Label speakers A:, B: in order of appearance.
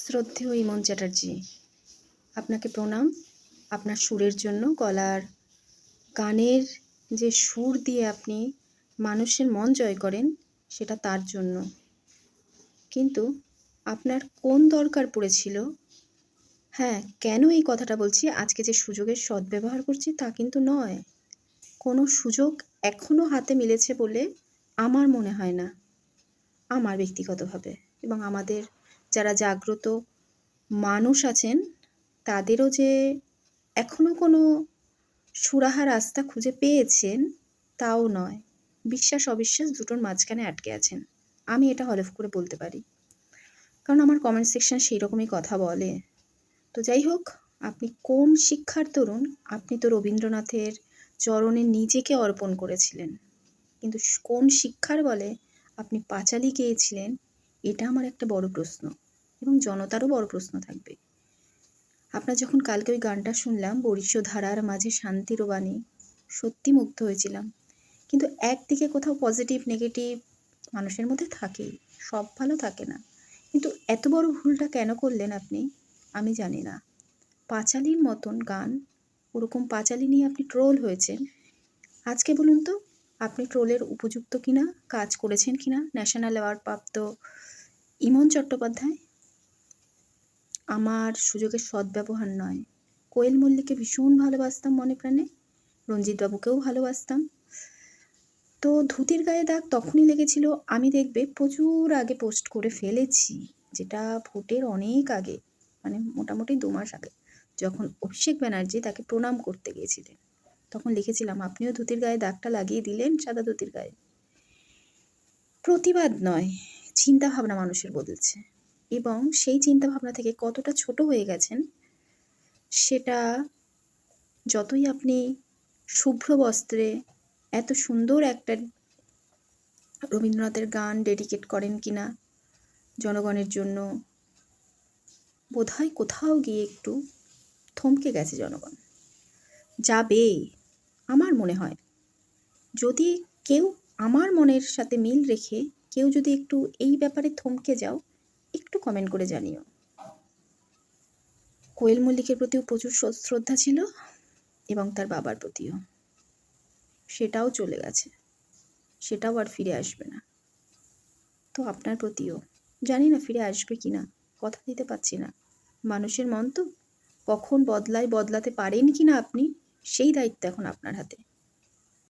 A: শ্রদ্ধেয় ইমন চ্যাটার্জি, আপনাকে প্রণাম। আপনার সুরের জন্য, গলার গানের যে সুর দিয়ে আপনি মানুষের মন জয় করেন সেটা তার জন্য। কিন্তু আপনার কোন দরকার পড়েছিল? হ্যাঁ, কেন এই কথাটা বলছি, আজকে যে সুযোগের সদ্ব্যবহার করছি তা কিন্তু নয়। কোনো সুযোগ এখনও হাতে মিলেছে বলে আমার মনে হয় না, আমার ব্যক্তিগতভাবে। এবং আমাদের যারা জাগ্রত মানুষ আছেন তাদেরও যে এখনও কোনো সুরাহা রাস্তা খুঁজে পেয়েছেন তাও নয়। বিশ্বাস অবিশ্বাস দুটোর মাঝখানে আটকে আছেন, আমি এটা হলফ করে বলতে পারি, কারণ আমার কমেন্ট সেকশন সেই রকমই কথা বলে। তো যাই হোক, আপনি কোন শিক্ষার তরুণ? আপনি তো রবীন্দ্রনাথের চরণে নিজেকে অর্পণ করেছিলেন, কিন্তু কোন শিক্ষার বলে আপনি পাঁচালী গেয়েছিলেন? এটা আমার একটা বড় প্রশ্ন, এবং জনতারও বড় প্রশ্ন থাকবে। আপনার যখন কালকে ওই গানটা শুনলাম, বরিষ্য ধারার মাঝে শান্তির বাণী, সত্যি মুগ্ধ হয়েছিলাম। কিন্তু একদিকে কোথাও পজিটিভ নেগেটিভ মানুষের মধ্যে থাকেই, সব ভালো থাকে না। কিন্তু এত বড় ভুলটা কেন করলেন আপনি? আমি জানি না। পাঁচালীর মতন গান, ওরকম পাঁচালী নিয়ে আপনি ট্রোল হয়েছেন। আজকে বলুন তো, আপনি ট্রোলের উপযুক্ত কিনা, কাজ করেছেন কিনা? ন্যাশনাল অ্যাওয়ার্ড প্রাপ্ত ইমন চট্টোপাধ্যায়। আমার সুযোগের সদ্ব্যবহার নয়। কোয়েল মল্লিককে ভীষণ ভালোবাসতাম মনে প্রাণে, রঞ্জিতবাবুকেও ভালোবাসতাম। তো ধুতির গায়ে দাগ তখনই লেগেছিল, আমি দেখবে প্রচুর আগে পোস্ট করে ফেলেছি, যেটা ভোটের অনেক আগে, মানে মোটামুটি 2 মাস আগে, যখন অভিষেক ব্যানার্জি তাকে প্রণাম করতে গিয়েছিলেন, তখন লিখেছিলাম আপনিও ধুতির গায়ে দাগটা লাগিয়ে দিলেন, সাদা ধুতির গায়ে। প্রতিবাদ নয়, চিন্তাভাবনা মানুষের বদলেছে, এবং সেই চিন্তাভাবনা থেকে কতটা ছোট হয়ে গেছেন সেটা যতই আপনি শুভ্র বস্ত্রে এত সুন্দর একটা রবীন্দ্রনাথের গান ডেডিকেট করেন কিনা জনগণের জন্য, বোধহয় কোথাও গিয়ে একটু থমকে গেছে জনগণ। যাবে, আমার মনে হয়। যদি কেউ আমার মনের সাথে মিল রেখে কেউ যদি একটু এই ব্যাপারে থমকে যাও, একটু কমেন্ট করে জানিও। কোয়েল মল্লিকের প্রতিও প্রচুর শ্রদ্ধা ছিল, এবং তার বাবার প্রতিও। সেটাও চলে গেছে, সেটাও আর ফিরে আসবে না। তো আপনার প্রতিও জানি না ফিরে আসবে কি না, কথা দিতে পারছি না। মানুষের মন তো, কখন বদলায়, বদলাতে পারেন কি না আপনি, সেই দায়িত্ব এখন আপনার হাতে।